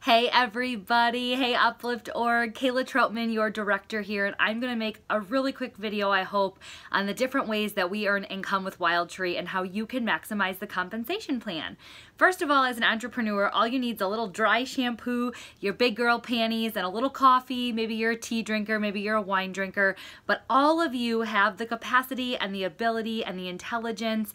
Hey everybody, hey Uplift Org, Kayla Troutman, your director here, and I'm going to make a really quick video, I hope, on the different ways that we earn income with Wildtree and how you can maximize the compensation plan. First of all, as an entrepreneur, all you need is a little dry shampoo, your big girl panties, and a little coffee. Maybe you're a tea drinker, maybe you're a wine drinker, but all of you have the capacity and the ability and the intelligence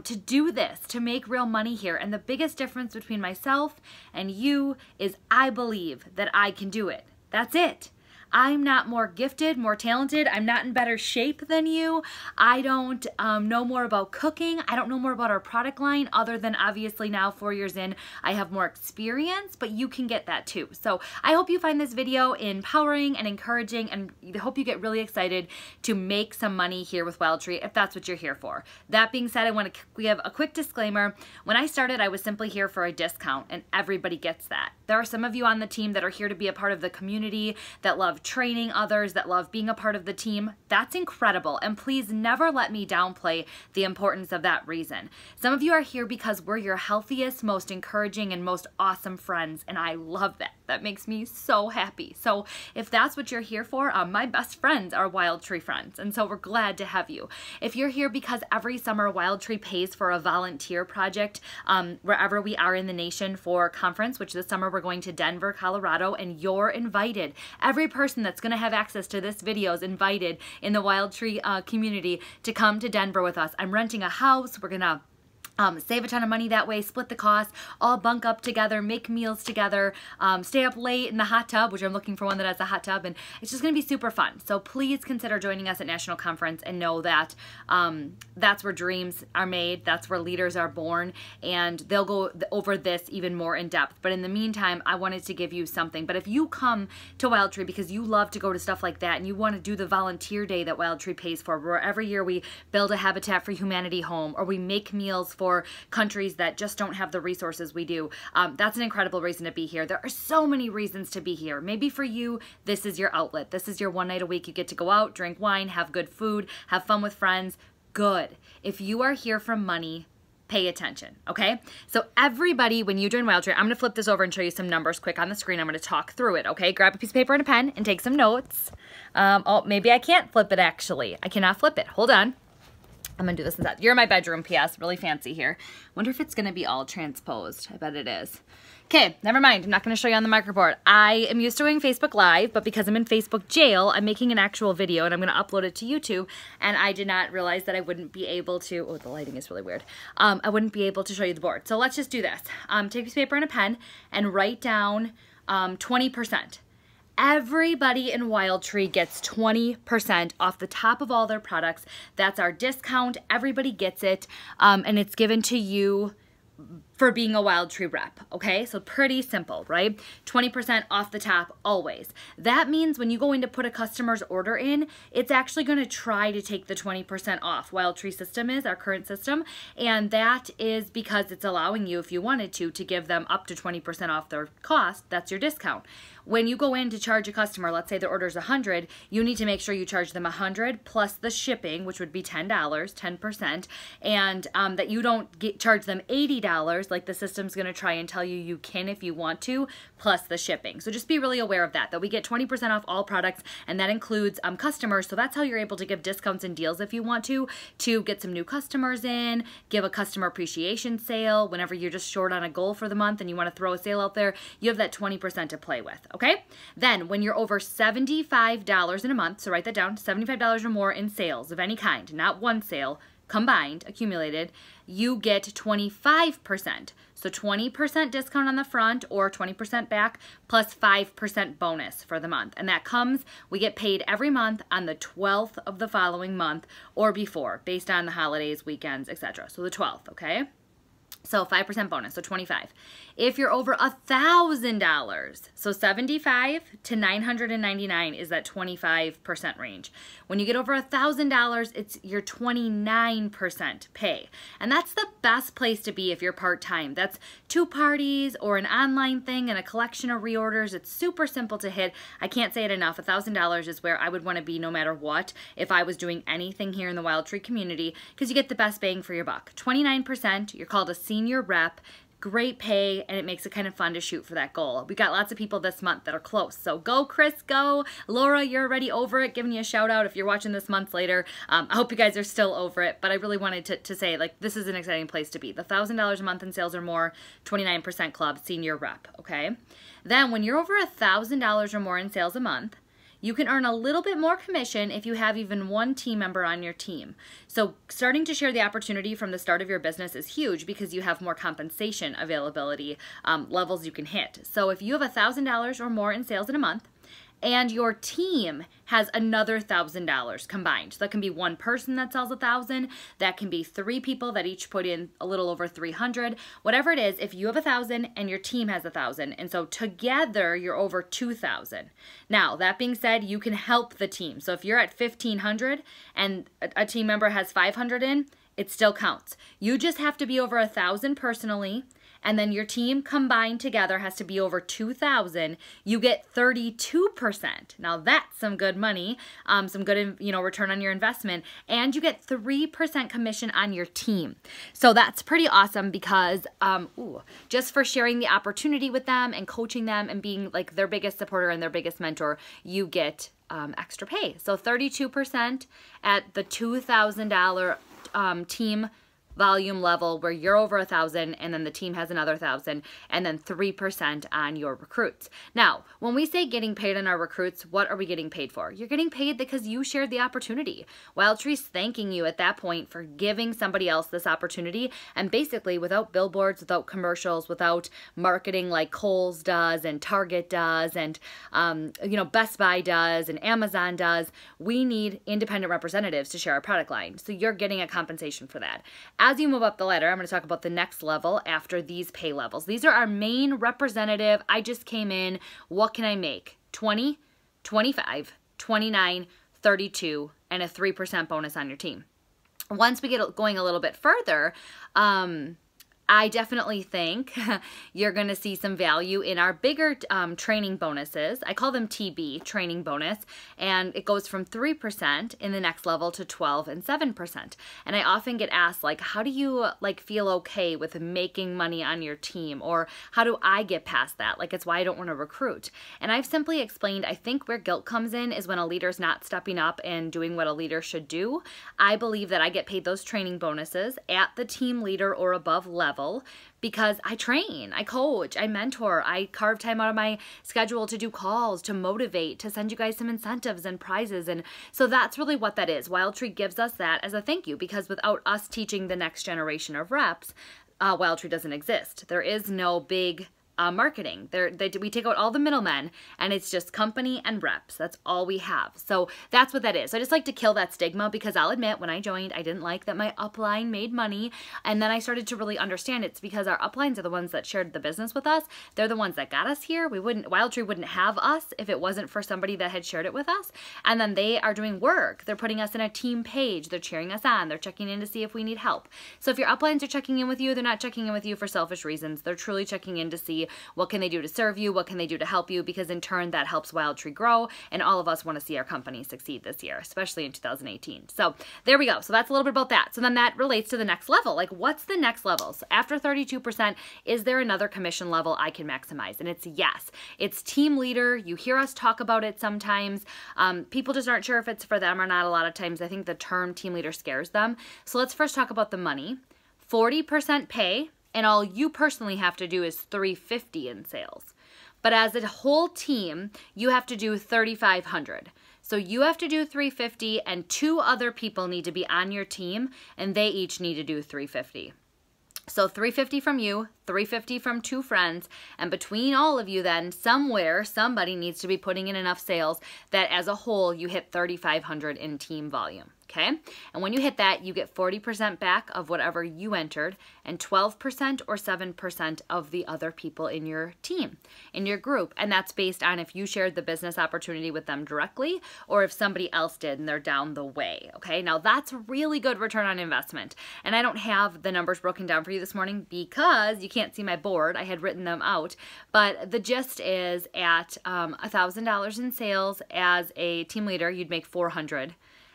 to do this, to make real money here. And the biggest difference between myself and you is I believe that I can do it. That's it. I'm not more gifted, more talented. I'm not in better shape than you. I don't know more about cooking. I don't know more about our product line other than obviously now 4 years in, I have more experience, but you can get that too. So I hope you find this video empowering and encouraging, and I hope you get really excited to make some money here with Wildtree if that's what you're here for. That being said, I want to give a quick disclaimer. When I started, I was simply here for a discount, and everybody gets that. There are some of you on the team that are here to be a part of the community, that love training others, that love being a part of the team. That's incredible, and please never let me downplay the importance of that reason. Some of you are here because we're your healthiest, most encouraging, and most awesome friends, and I love that. That makes me so happy. So if that's what you're here for, my best friends are Wildtree friends, and so we're glad to have you. If you're here because every summer Wildtree pays for a volunteer project wherever we are in the nation for conference, which this summer we're going to Denver, Colorado, and you're invited. Every person that's going to have access to this video is invited in the Wildtree community to come to Denver with us. I'm renting a house. We're going to save a ton of money that way, split the cost, all bunk up together, make meals together, stay up late in the hot tub, which I'm looking for one that has a hot tub, and it's just going to be super fun. So please consider joining us at National Conference and know that that's where dreams are made, that's where leaders are born, and they'll go over this even more in depth. But in the meantime, I wanted to give you something. But if you come to Wildtree because you love to go to stuff like that and you want to do the volunteer day that Wildtree pays for, where every year we build a Habitat for Humanity home, or we make meals for countries that just don't have the resources we do. That's an incredible reason to be here. There are so many reasons to be here. Maybe for you, this is your outlet. This is your one night a week. You get to go out, drink wine, have good food, have fun with friends. Good. If you are here for money, pay attention, okay? So everybody, when you join Wildtree, I'm gonna flip this over and show you some numbers quick on the screen. I'm gonna talk through it, okay? Grab a piece of paper and a pen and take some notes. Oh, maybe I can't flip it actually. I cannot flip it. Hold on. I'm gonna do this inside. You're in my bedroom, PS. Really fancy here. Wonder if it's gonna be all transposed. I bet it is. Okay, never mind. I'm not gonna show you on the microboard. I am used to doing Facebook Live, but because I'm in Facebook jail, I'm making an actual video and I'm gonna upload it to YouTube, and I did not realize that I wouldn't be able to, oh, the lighting is really weird. I wouldn't be able to show you the board. So let's just do this. Take a piece of paper and a pen and write down 20%. Everybody in Wildtree gets 20% off the top of all their products. That's our discount. Everybody gets it, and it's given to you for being a Wildtree rep, okay? So pretty simple, right? 20% off the top always. That means when you go in to put a customer's order in, it's actually gonna try to take the 20% off. Wildtree system is our current system, and that is because it's allowing you, if you wanted to give them up to 20% off their cost. That's your discount. When you go in to charge a customer, let's say their order is 100, you need to make sure you charge them 100 plus the shipping, which would be $10, 10%, and that you don't charge them $80 like the system's gonna try and tell you you can if you want to, plus the shipping. So just be really aware of that we get 20% off all products, and that includes customers. So that's how you're able to give discounts and deals if you want to get some new customers in, give a customer appreciation sale. Whenever you're just short on a goal for the month and you wanna throw a sale out there, you have that 20% to play with. Okay? Then when you're over $75 in a month, so write that down, $75 or more in sales of any kind, not one sale, combined, accumulated, you get 25%. So 20% discount on the front or 20% back plus 5% bonus for the month. And that comes, we get paid every month on the 12th of the following month or before, based on the holidays, weekends, etc. So the 12th, okay? So 5% bonus, so 25. If you're over $1,000, so 75 to 999 is that 25% range. When you get over $1,000, it's your 29% pay. And that's the best place to be if you're part-time. That's 2 parties or an online thing and a collection of reorders. It's super simple to hit. I can't say it enough. $1,000 is where I would want to be no matter what if I was doing anything here in the Wildtree community, because you get the best bang for your buck. 29%, you're called a senior rep. great pay, and it makes it kind of fun to shoot for that goal. We got lots of people this month that are close. So go, Chris, go. Laura, you're already over it. Giving you a shout out if you're watching this months later. I hope you guys are still over it, but I really wanted to say, like, this is an exciting place to be. The $1,000 a month in sales or more, 29% club, senior rep, okay? Then when you're over $1,000 or more in sales a month, you can earn a little bit more commission if you have even one team member on your team. So starting to share the opportunity from the start of your business is huge because you have more compensation availability levels you can hit. So if you have $1,000 or more in sales in a month, and your team has another $1,000 combined. So that can be one person that sells $1,000. That can be 3 people that each put in a little over 300. Whatever it is, if you have 1,000 and your team has 1,000, and so together you're over 2,000. Now, that being said, you can help the team. So if you're at 1,500 and a team member has 500 in, it still counts. You just have to be over 1,000 personally, and then your team combined together has to be over 2,000, you get 32%. Now that's some good money, some good, return on your investment, and you get 3% commission on your team. So that's pretty awesome because just for sharing the opportunity with them and coaching them and being like their biggest supporter and their biggest mentor, you get extra pay. So 32% at the $2,000 team volume level where you're over 1,000 and then the team has another 1,000, and then 3% on your recruits. Now, when we say getting paid on our recruits, what are we getting paid for? You're getting paid because you shared the opportunity. Wildtree's thanking you at that point for giving somebody else this opportunity, and basically without billboards, without commercials, without marketing like Kohl's does and Target does and Best Buy does and Amazon does, we need independent representatives to share our product line. So you're getting a compensation for that. As you move up the ladder, I'm going to talk about the next level after these pay levels. These are our main representative. I just came in. What can I make? 20, 25, 29, 32, and a 3% bonus on your team. Once we get going a little bit further, I definitely think you're going to see some value in our bigger training bonuses. I call them TB, training bonus, and it goes from 3% in the next level to 12 and 7%. And I often get asked, like, how do you feel okay with making money on your team? Or how do I get past that? Like, it's why I don't want to recruit. And I've simply explained, I think where guilt comes in is when a leader's not stepping up and doing what a leader should do. I believe that I get paid those training bonuses at the team leader or above level because I train, I coach, I mentor, I carve time out of my schedule to do calls, to motivate, to send you guys some incentives and prizes. And so that's really what that is. Wildtree gives us that as a thank you because without us teaching the next generation of reps, Wildtree doesn't exist. There is no big marketing. We take out all the middlemen and it's just company and reps. That's all we have. So that's what that is. So I just like to kill that stigma because I'll admit when I joined, I didn't like that my upline made money. And then I started to really understand it's because our uplines are the ones that shared the business with us. They're the ones that got us here. Wildtree wouldn't have us if it wasn't for somebody that had shared it with us. And then they are doing work. They're putting us in a team page. They're cheering us on. They're checking in to see if we need help. So if your uplines are checking in with you, they're not checking in with you for selfish reasons. They're truly checking in to see what can they do to serve you, what can they do to help you, because in turn that helps Wildtree grow, and all of us want to see our company succeed this year, especially in 2018. So there we go. So that's a little bit about that. So then that relates to the next level. Like, what's the next level? So after 32%, is there another commission level I can maximize? And it's yes. It's team leader. You hear us talk about it sometimes. People just aren't sure if it's for them or not a lot of times. I think the term team leader scares them. So let's first talk about the money. 40% pay. And all you personally have to do is $350 in sales. But as a whole team, you have to do $3,500. So you have to do $350 and 2 other people need to be on your team and they each need to do $350. So $350 from you, $350 from 2 friends, and between all of you then, somewhere, somebody needs to be putting in enough sales that as a whole, you hit $3,500 in team volume. Okay? And when you hit that, you get 40% back of whatever you entered and 12% or 7% of the other people in your team, in your group. And that's based on if you shared the business opportunity with them directly or if somebody else did and they're down the way. Okay? Now that's really good return on investment. And I don't have the numbers broken down for you this morning because you can't see my board. I had written them out. But the gist is at $1,000 in sales as a team leader, you'd make $400.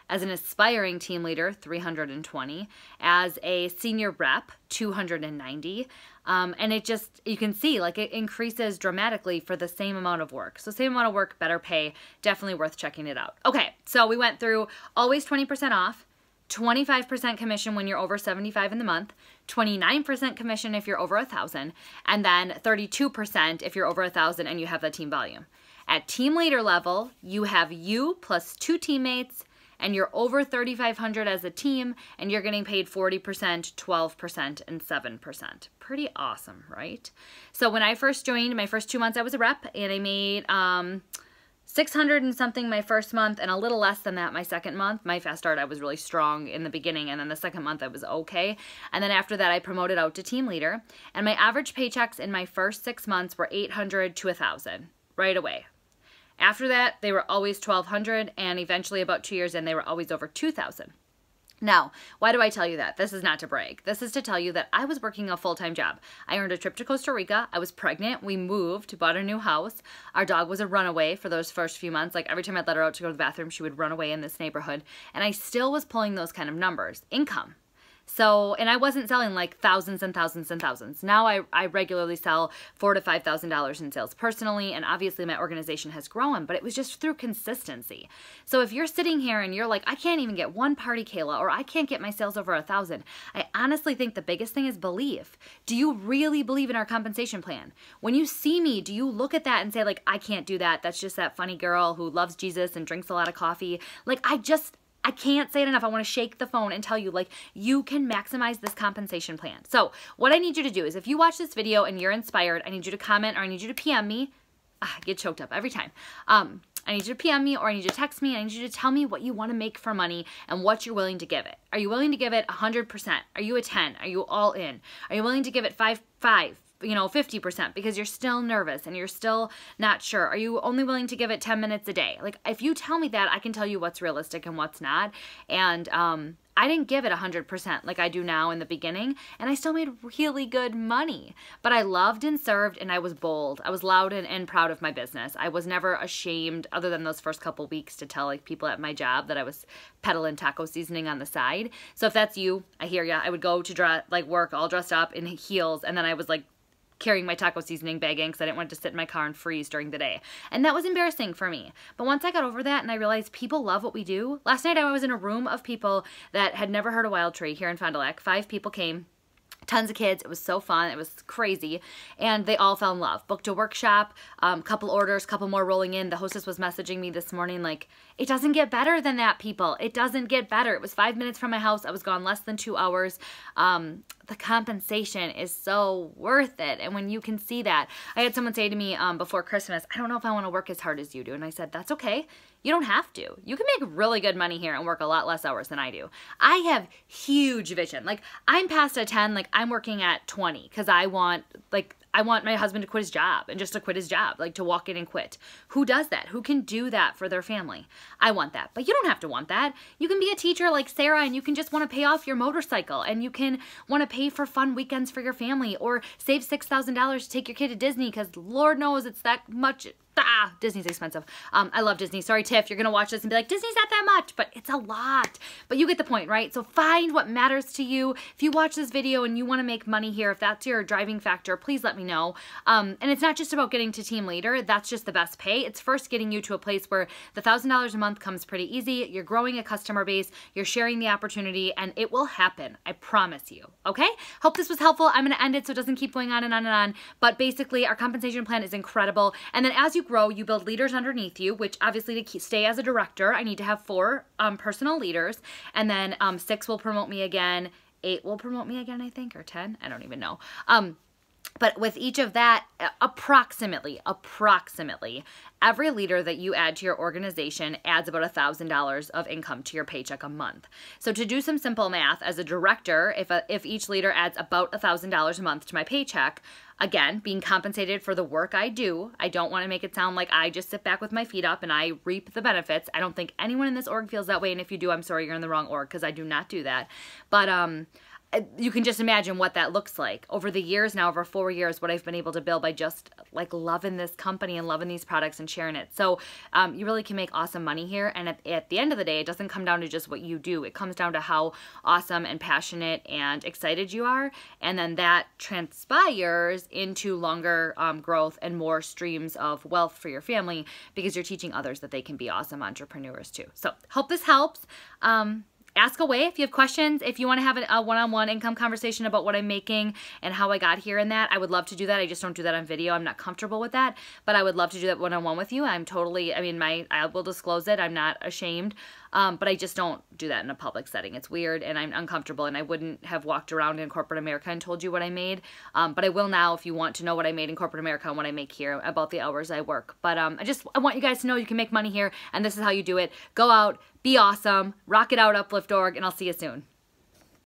As an aspiring team leader, $320. As a senior rep, $290. And it just, you can see like it increases dramatically for the same amount of work. So same amount of work, better pay, definitely worth checking it out. Okay, so we went through always 20% off, 25% commission when you're over 75 in the month, 29% commission if you're over 1,000, and then 32% if you're over 1,000 and you have the team volume. At team leader level, you have you plus 2 teammates, and you're over 3,500 as a team, and you're getting paid 40%, 12%, and 7%. Pretty awesome, right? So when I first joined, my first 2 months I was a rep, and I made 600 and something my first month, and a little less than that my second month. My fast start, I was really strong in the beginning, and then the second month I was okay. And then after that, I promoted out to team leader, and my average paychecks in my first 6 months were 800 to 1,000 right away. After that, they were always 1,200, and eventually about 2 years in, they were always over 2,000. Now, why do I tell you that? This is not to brag. This is to tell you that I was working a full-time job. I earned a trip to Costa Rica. I was pregnant. We moved, bought a new house. Our dog was a runaway for those first few months. Like every time I'd let her out to go to the bathroom, she would run away in this neighborhood. And I still was pulling those kind of numbers, income. So, and I wasn't selling like thousands and thousands and thousands. Now I regularly sell $4,000 to $5,000 in sales personally, and obviously my organization has grown, but it was just through consistency. So if you're sitting here and you're like, I can't even get one party, Kayla, or I can't get my sales over 1,000, I honestly think the biggest thing is belief. Do you really believe in our compensation plan? When you see me, do you look at that and say like, I can't do that. That's just that funny girl who loves Jesus and drinks a lot of coffee. Like I can't say it enough. I want to shake the phone and tell you, like, you can maximize this compensation plan. So what I need you to do is if you watch this video and you're inspired, I need you to comment or I need you to PM me. I get choked up every time. I need you to PM me or I need you to text me. I need you to tell me what you want to make for money and what you're willing to give it. Are you willing to give it 100%? Are you a 10? Are you all in? Are you willing to give it 5, 50% because you're still nervous and you're still not sure? Are you only willing to give it 10 minutes a day? Like if you tell me that, I can tell you what's realistic and what's not. And I didn't give it 100% like I do now in the beginning, and I still made really good money. But I loved and served, and I was bold. I was loud and proud of my business. I was never ashamed, other than those first couple weeks, to tell like people at my job that I was peddling taco seasoning on the side. So if that's you, I hear ya. I would go to work all dressed up in heels, and then I was like carrying my taco seasoning bag in because I didn't want it to sit in my car and freeze during the day. And that was embarrassing for me. But once I got over that and I realized people love what we do. Last night I was in a room of people that had never heard of Wildtree here in Fond du Lac. 5 people came. Tons of kids. It was so fun. It was crazy. And they all fell in love. Booked a workshop, couple orders, couple more rolling in. The hostess was messaging me this morning like, it doesn't get better than that, people. It doesn't get better. It was 5 minutes from my house. I was gone less than 2 hours. The compensation is so worth it. And when you can see that, I had someone say to me before Christmas, I don't know if I want to work as hard as you do. And I said, that's okay. You don't have to. You can make really good money here and work a lot less hours than I do. I have huge vision. Like I'm past a 10, like I'm working at 20 because I want my husband to quit his job and just to quit his job, like to walk in and quit. Who does that? Who can do that for their family? I want that, but you don't have to want that. You can be a teacher like Sarah and you can just want to pay off your motorcycle and you can want to pay for fun weekends for your family or save $6,000 to take your kid to Disney because Lord knows it's that much. Disney's expensive. I love Disney. Sorry, Tiff, you're going to watch this and be like, Disney's not that much, but it's a lot. But you get the point, right? So find what matters to you. If you watch this video and you want to make money here, if that's your driving factor, please let me know. And it's not just about getting to team leader. That's just the best pay. It's first getting you to a place where the $1,000 a month comes pretty easy. You're growing a customer base. You're sharing the opportunity and it will happen. I promise you. Okay? Hope this was helpful. I'm going to end it so it doesn't keep going on and on and on. But basically, our compensation plan is incredible. And then as you grow, you build leaders underneath you, which obviously to stay as a director, I need to have 4 personal leaders, and then 6 will promote me again, 8 will promote me again, I think, or 10, I don't even know. But with each of that, approximately, every leader that you add to your organization adds about $1,000 of income to your paycheck a month. So to do some simple math, as a director, if each leader adds about $1,000 a month to my paycheck, again, being compensated for the work I do, I don't want to make it sound like I just sit back with my feet up and I reap the benefits. I don't think anyone in this org feels that way, and if you do, I'm sorry, you're in the wrong org because I do not do that. But you can just imagine what that looks like over the years now, over 4 years, what I've been able to build by just like loving this company and loving these products and sharing it. So you really can make awesome money here. And at the end of the day, it doesn't come down to just what you do. It comes down to how awesome and passionate and excited you are. And then that transpires into longer growth and more streams of wealth for your family, because you're teaching others that they can be awesome entrepreneurs too. So hope this helps. Ask away if you have questions. If you want to have a one-on-one income conversation about what I'm making and how I got here in that, I would love to do that. I just don't do that on video. I'm not comfortable with that, but I would love to do that one-on-one with you. I'm totally, I mean, I will disclose it. I'm not ashamed, but I just don't do that in a public setting. It's weird and I'm uncomfortable, and I wouldn't have walked around in corporate America and told you what I made, but I will now if you want to know what I made in corporate America and what I make here, about the hours I work. But I want you guys to know you can make money here, and this is how you do it. Go out, be awesome, rock it out, Uplift Org, and I'll see you soon.